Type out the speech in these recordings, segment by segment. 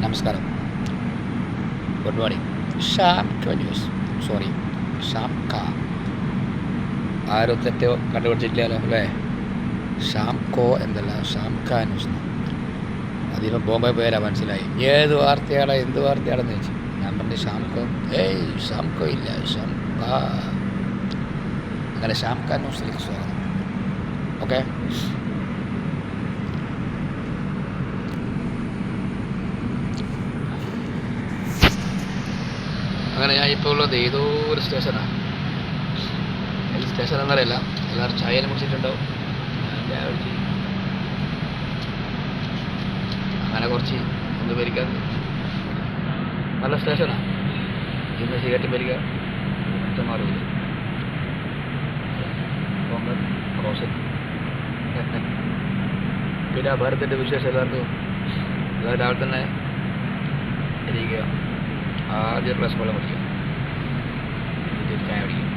നമസ്കാരം, good morning. Sham കോ news, sorry sham കാ, ആരും തെറ്റ് കണ്ടുപിടിച്ചിട്ടില്ലല്ലോ അല്ലേ? ഷാം കോ എന്നല്ല, ഷാം കാ ന്യൂസ്. അതിന് ബോംബെ പേരാ, മനസ്സിലായി. ഏത് വാർത്തയാണ്, എന്ത് വാർത്തയാണെന്ന് ചോദിച്ചു. ഞാൻ പറഞ്ഞു ഷാം കോ. ഷാം കോ ഇല്ല, ഷാം കാ. അങ്ങനെ ഷാം കാ ന്യൂസിലേക്ക് സ്വാഗതം. ഓക്കെ, അങ്ങനെ ഞാൻ ഇപ്പോൾ ഉള്ളത് ഏതോ ഒരു സ്റ്റേഷനാണ്. ഏത് സ്റ്റേഷൻ എന്നറിയില്ല. എല്ലാവരും ചായനെ കുടിച്ചിട്ടുണ്ടാവും. ചായ കുടിച്ച് അങ്ങനെ കുറച്ച് ഒന്ന് ഭരിക്കാൻ. നല്ല സ്റ്റേഷനാണ്. ഇന്ന് സിഗരറ്റ് ഭരിക്കുക മറ്റും മാറില്ല. റോഷൻ പിന്നെ ഭാരതത്തിൻ്റെ വിശേഷം എല്ലാവർക്കും. എല്ലാവരും രാവിലെ തന്നെ ഇരിക്കുക. ആദ്യം ഗ്ലാസ് വെള്ളം കുടിക്കുക, ചായ കുടിക്കുക,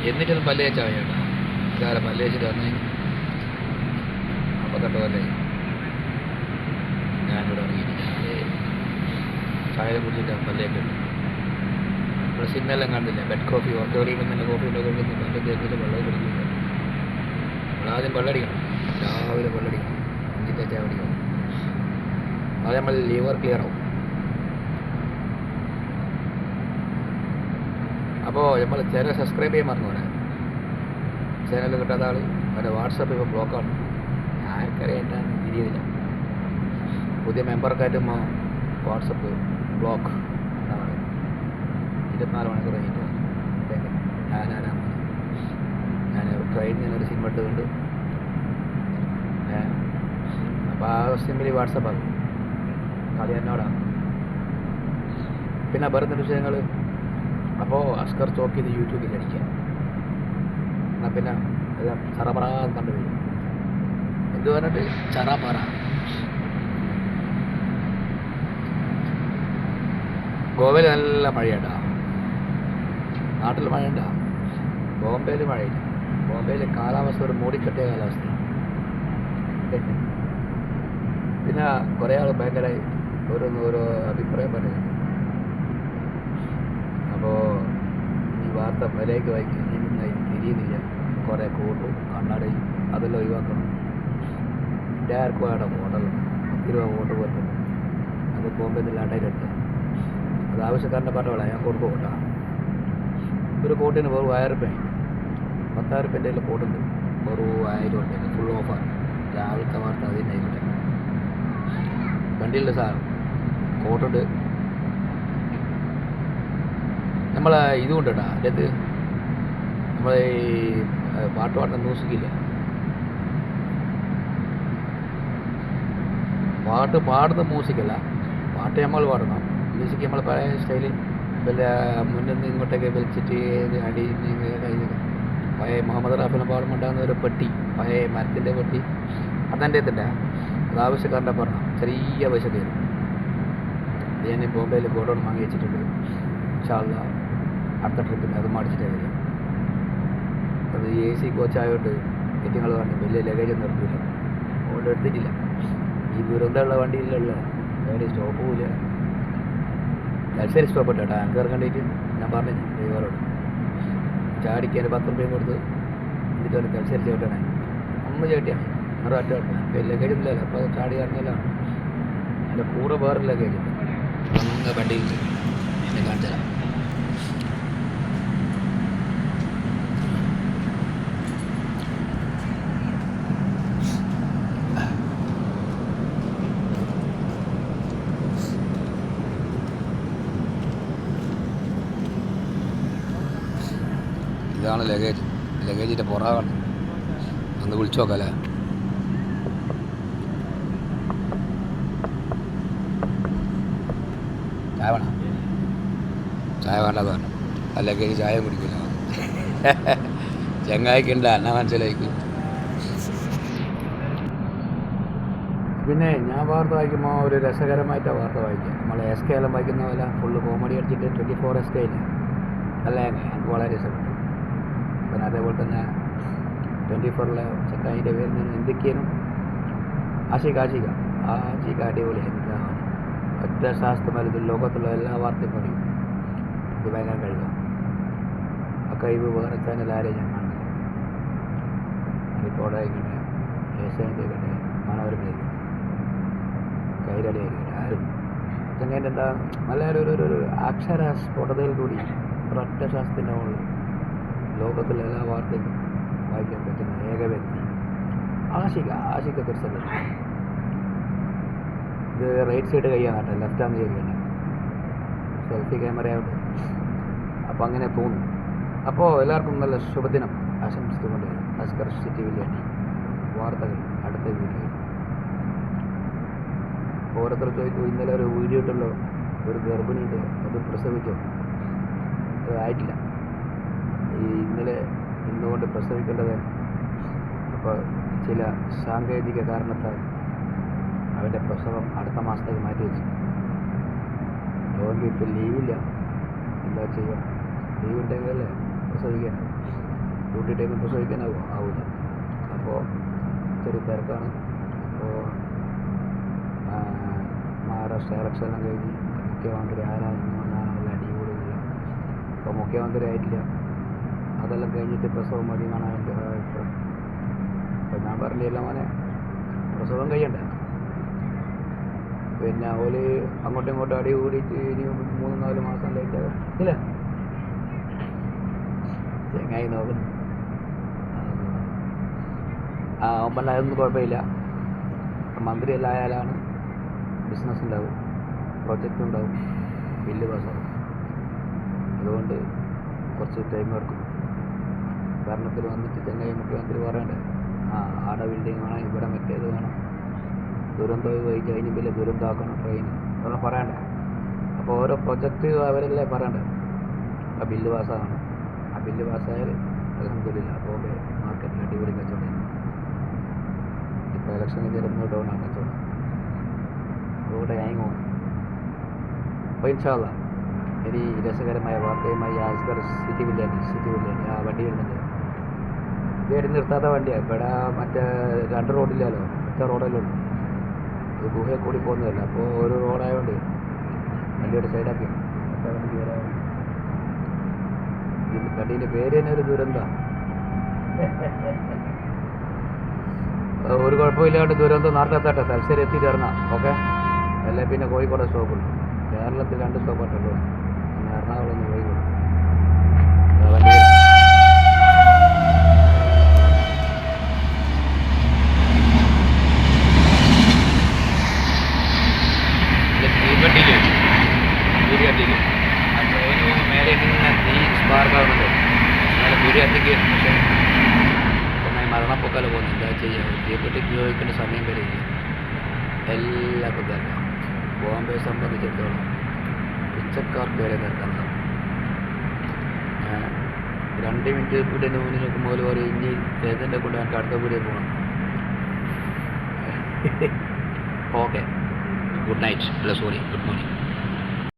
എന്നിട്ടൊന്ന് പല്ല് തേച്ചാൽ മതി കേട്ടോ. ഇതാരെ പല്ല് തേച്ചിട്ട് വന്നു കഴിഞ്ഞാൽ 58 കൊല്ലമായി ഞാനിവിടെ ഇറങ്ങിയിരിക്കുന്നത്. ചായ കുടിച്ചിട്ടാണ് പല്ല് തേക്കുന്നത്. നമ്മൾ സിനിമയെല്ലാം കാണുന്നില്ല, ബെഡ് കോഫി, ഓർത്തോറിയും നല്ല കോഫി ഉണ്ടാക്കുന്നില്ല, പല്ല് തേച്ചിട്ട് വെള്ളം കുടിക്കുന്നില്ല. നമ്മളാദ്യം വെള്ളടിക്കണം, രാവിലെ വെള്ളടിക്കണം, എന്നിട്ട് ചായ കുടിക്കണം. അത് നമ്മൾ ലിവർ ക്ലിയർ ആവും. അപ്പോൾ നമ്മൾ ചാനൽ സബ്സ്ക്രൈബ് ചെയ്യാൻ മറന്നു പോലെ. ചാനൽ കിട്ടാത്ത ആൾ അവരുടെ വാട്സപ്പ് ഇപ്പോൾ ബ്ലോക്കാണ്. ആർക്കറിയാം എന്താണെന്ന് തിരിയുന്നില്ല. പുതിയ മെമ്പർക്കായിട്ട് വാട്സപ്പ് ബ്ലോക്ക് എന്താ പറയുക, 24 മണിക്കൂർ കഴിഞ്ഞിട്ട് ഞാൻ ട്രെയിനിൽ നിന്നൊരു സിനിമ ഇട്ടുകൊണ്ട് അപ്പോൾ ആ സിമ്മിൽ വാട്സപ്പാകും. കളി എന്നോടാണ്. പിന്നെ വേറെ വിഷയങ്ങൾ. അപ്പോൾ അസ്കർ ചോക്കിയത് യൂട്യൂബിൽ അടിക്കുക. എന്നാൽ പിന്നെ ചറപറ കണ്ടുവരും. എന്ത് പറഞ്ഞിട്ട് ചറപറ. ഗോവയിൽ നല്ല മഴയുണ്ടാ, നാട്ടിൽ മഴയുണ്ടാ. ബോംബെയിൽ മഴയില്ല. ബോംബെയിൽ കാലാവസ്ഥ ഒരു മൂടിക്കെട്ടിയ കാലാവസ്ഥ. പിന്നെ കുറേ ആൾ ഭയങ്കര ഓരോ അഭിപ്രായം പറയുന്നു. അപ്പോൾ ഈ വാർത്ത മര്യാദയ്ക്ക് വായിക്കുന്ന തിരിയുന്നില്ല. കുറേ കൂട്ടും കണ്ണടയും അതെല്ലാം ഒഴിവാക്കണം. ആർക്കും വേണം വോട്ടല്ല, 10 രൂപ വോട്ട് പോയിട്ട് അത് ബോംബെ നില്ലാണ്ടായിട്ട് അത് ആവശ്യക്കാരൻ്റെ പറഞ്ഞോളാം, ഞാൻ കൊടുക്കും കേട്ടോ. ഒരു കോട്ടിന് വെറും 1000 രൂപ, 10,000 രൂപേൻ്റെ കോട്ടുണ്ട്, വെറും 1000 രൂപ ഫുൾ ഓഫാണ്. രാവിലത്തെ വാർത്ത അതിനായിക്കോട്ടെ. വണ്ടിയിലുള്ള സാധനം കോട്ടുണ്ട്. നമ്മളെ ഇതുകൊണ്ട് കേട്ടോ, അതിനകത്ത് നമ്മളെ ഈ പാട്ട് പാടുന്ന മ്യൂസിക്കില്ല, പാട്ട് പാടുന്ന മ്യൂസിക്കല്ല, പാട്ട് നമ്മൾ പാടണം. മ്യൂസിക് നമ്മൾ പഴയ സ്റ്റൈലിൽ വല്ല മുന്നിൽ നിന്ന് ഇങ്ങോട്ടേക്ക് വലിച്ചിട്ട് അടി പഴയ മുഹമ്മദ് റാഫിനെ പാടുമ്പോണ്ടാകുന്ന ഒരു പെട്ടി, പഴയ മരത്തിൻ്റെ പെട്ടി, അതെൻ്റെ എത്തില്ല. അത് ആവശ്യക്കാരൻ്റെ പറഞ്ഞാൽ ചെറിയ പൈസ തരും. ഞാൻ ബോംബെയിൽ ഗോഡൗൺ വാങ്ങി വെച്ചിട്ടുണ്ട്. ഇൻഷാ അല്ലാഹ് അടുത്ത ട്രിപ്പിൽ അത് മേടിച്ചിട്ടേ വരിക. അത് AC കോച്ചായോട്ട് ഏറ്റങ്ങൾ പറഞ്ഞു വലിയ ലഗേജൊന്നും എടുക്കില്ല, അതുകൊണ്ട് എടുത്തിട്ടില്ല. ഈ ദുരന്തമുള്ള വണ്ടിയിലുള്ള വേറെ സ്റ്റോപ്പ് പോവില്ല. തലശ്ശേരി സ്റ്റോപ്പ് ഇട്ടോ ആങ്കർ കണ്ടിട്ട് ഞാൻ പറഞ്ഞു ഡ്രൈവറോട് ചാടിക്കാൻ 10 രൂപയും കൊടുത്ത് എന്നിട്ട് പറഞ്ഞു തലശ്ശേരി ചവിട്ടണേ. ഒന്ന് ചവിട്ടിയാണ് ഒരൊറ്റ ലഗേജ് ഒന്നുമില്ലല്ലോ. അപ്പോൾ ചാടി ഇറങ്ങിയല്ലാണ്. അതിൻ്റെ കൂടെ വേറെ ലഗേജ് അങ്ങ് വണ്ടിയിൽ എന്നെ കാണിച്ചു തരാം. ഇതാണ് ലഗേജ്. ലഗേജിൻ്റെ പുറകാണ്. ഒന്ന് വിളിച്ചു നോക്കാമല്ലേ? ചായ വേണം? ചായ വേണ്ടെന്ന് പറഞ്ഞു. ആ ലഗേജ് ചായ കുടിക്കില്ല. ചങ്ങായിക്കുണ്ട് എന്നാ മനസ്സിലായിക്കും. പിന്നെ ഞാൻ വാർത്ത വായിക്കുമ്പോൾ ഒരു രസകരമായിട്ടാണ് വാർത്ത വായിക്കുക. നമ്മൾ SK എല്ലാം വായിക്കുന്ന പോലെ ഫുള്ള് കോമഡി അടിച്ചിട്ട് 24 SK ഇല്ല, നല്ല എനിക്ക് വളരെ ഇഷ്ടപ്പെട്ടു. പിന്നെ അതേപോലെ തന്നെ 24 ചെക്കായിൻ്റെ പേരിൽ നിന്ന് എന്തൊക്കെയാണ് ആഷിക അടിപൊളിയായി. എന്താ ഒറ്റ ശാസ്ത്രമല്ല ലോകത്തുള്ള എല്ലാ വാർത്തയും പറയും. ഇത് ഭയങ്കര കഴിവാണ്. ആ കഴിവ് വേറെ ചാനൽ ആരെയും ഞാൻ കാണുന്നില്ല. റിപ്പോർട്ടായിക്കട്ടെ, ഏഷ്യാനെറ്റ് ആയിക്കട്ടെ, മനോരമ ആയിക്കട്ടെ, കൈരളി ആയിക്കട്ടെ, ആരും ചങ്ങേൻ്റെ എന്താ നല്ല ഒരു അക്ഷര സ്ഫുടതയിൽ കൂടി ഒരൊറ്റ ശാസ്ത്രത്തിൻ്റെ മുകളിൽ ലോകത്തുള്ള എല്ലാ വാർത്തയും വായിക്കാൻ പറ്റുന്ന ഏക വ്യക്തി ആഷിക തീർച്ചയായിട്ടും. ഇത് റൈറ്റ് സൈഡ് കൈയാണ് കേട്ടോ, ലെഫ്റ്റാന്ന് ചോദിക്കണ്ട, സെൽഫി ക്യാമറയായിട്ട്. അപ്പോൾ അങ്ങനെ തോന്നും. അപ്പോൾ എല്ലാവർക്കും നല്ല ശുഭദിനം ആശംസിച്ചുകൊണ്ട് അസ്കർ സിറ്റി വില്ലേണ്ടി വാർത്തകൾ അടുത്ത വീഡിയോ. ഓരോരുത്തർ ചോദിക്കും, ഇന്നലെ ഒരു വീഡിയോ ഇട്ടല്ലോ ഒരു ഗർഭിണിയുടെ അത് പ്രസവിച്ചോ? അത് ആയിട്ടില്ല. ഇന്നലെ ഇന്നുകൊണ്ട് പ്രസവിക്കേണ്ടത് അപ്പോൾ ചില സാങ്കേതിക കാരണത്താൽ അവൻ്റെ പ്രസവം അടുത്ത മാസത്തേക്ക് മാറ്റി വെച്ചു. അതുകൊണ്ട് ഇപ്പോൾ ലീവില്ല. എന്താ ചെയ്യുക? ലീവ് ഉണ്ടെങ്കിലല്ലേ പ്രസവിക്കാൻ, ഡ്യൂട്ടി ടൈമിൽ ആവില്ല. അപ്പോൾ ചെറിയ തിരക്കാണ്. അപ്പോൾ മഹാരാഷ്ട്ര ഇലക്ഷനെല്ലാം കഴിഞ്ഞ് മുഖ്യമന്ത്രി ആരാണെന്നോ ഞാനല്ല അടികൂടുന്നില്ല. അപ്പോൾ മുഖ്യമന്ത്രി ആയിട്ടില്ല. അതെല്ലാം കഴിഞ്ഞിട്ട് പ്രസവം മതിയാണ് എൻ്റെ അഭിപ്രായം. അപ്പോൾ ഞാൻ പറഞ്ഞില്ല മോനെ, പ്രസവം കഴിയണ്ടേ? പിന്നെ ഓല് അങ്ങോട്ടും ഇങ്ങോട്ടും അടി കൂടിയിട്ട് ഇനി 3-4 മാസം ലേറ്റാകും ഇല്ല. ചെങ്ങായി നോക്കുന്നു. ഒമ്പല്ല അതൊന്നും കുഴപ്പമില്ല. മന്ത്രിയെല്ലാം ആയാലാണ് ബിസിനസ് ഉണ്ടാവും, പ്രൊജക്റ്റ് ഉണ്ടാവും, ബില്ല് പാസ്സാവും. അതുകൊണ്ട് കുറച്ച് ടൈം എടുക്കും. ഭരണത്തിൽ വന്നിട്ട് ചെങ്ങായി മുഖ്യമന്ത്രി പറയണ്ടേ, ആടെ ബിൽഡിങ് വേണം, ഇവിടെ മറ്റേത് വേണം, ദുരന്തം കഴിച്ച് അതിന് വലിയ ദുരന്തമാക്കണം ട്രെയിൻ, അതൊന്നും പറയണ്ടേ. അപ്പോൾ ഓരോ പ്രൊജക്റ്റ് അവരല്ലേ പറയണ്ടേ. ആ ബില്ല് പാസ്സാകണം. ആ ബില്ല് പാസ്സായാൽ അൽഹംദുലില്ലാ ബോംബെ മാർക്കറ്റിൽ അടിപൊളി കച്ചവടം. ഇപ്പോൾ ഇലക്ഷനിൽ ചിലപ്പോൾ ഡൗൺ ആണ് കച്ചവടം. അതുകൊണ്ട് ഹാങ് പോകും. അപ്പോൾ ഇൻഷാ അല്ലാഹ് ഇനി രസകരമായ വാർത്തയുമായി അസ്കർ സിറ്റി വില്ലേജ് ആ വണ്ടി വരുന്നുണ്ട്. ഇത് നിർത്താത്ത വണ്ടിയാണ്. ഇവിടെ മറ്റേ 2 റോഡില്ലല്ലോ, ഒറ്റ റോഡല്ലേ ഉള്ളൂ. ഇത് ഗുഹയെ കൂടി പോകുന്നതല്ല. അപ്പോൾ ഒരു റോഡായതുകൊണ്ട് വണ്ടിയുടെ സൈഡാക്കി ഒറ്റ വണ്ടി വരാൻ. ഈ വണ്ടീൻ്റെ പേര് തന്നെ ഒരു ദുരന്തമാണ്. ഒരു കുഴപ്പമില്ലാണ്ട് ദുരന്തം നാട്ടിലെത്തട്ടെ, തലശ്ശേരി എത്തിയിട്ട് ഇറങ്ങാം. ഓക്കെ, അല്ലെ പിന്നെ കോഴിക്കോട് സ്റ്റോപ്പുള്ളൂ. കേരളത്തിൽ 2 സ്റ്റോപ്പായിട്ടുള്ളൂ, പിന്നെ എറണാകുളം കോഴിക്കോട്. വീഡിയോ ആ ട്രെയിന് പോകുമ്പോൾ മേലെ ഇങ്ങനെ തീ സ്പാർക്കാവുന്നുണ്ട്. അങ്ങനെ വീഡിയോ എത്തിക്കുകയാണ്. പക്ഷേ ഒന്നായി മരണപ്പൊക്കാൽ പോകുന്നു. എന്താ ചെയ്യുക? തീപ്പെട്ടി ഉപയോഗിക്കേണ്ട സമയം വരെ ഇല്ല. എല്ലാവർക്കും തിരക്കാം. ബോംബെ സംബന്ധിച്ചിടത്തോളം പിച്ചക്കാർക്ക് വരെ തിരക്കാണ്. 2 മിനിറ്റ് വീടിൻ്റെ മുന്നിൽ നോക്കുമ്പോൾ പറയും, ഇനി ചേതൻ്റെ കൊണ്ട് എനിക്ക് അടുത്ത വീഡിയോ പോകണം. Okay, good night. അല്ല സോറി, ഗുഡ് മോർണിംഗ്.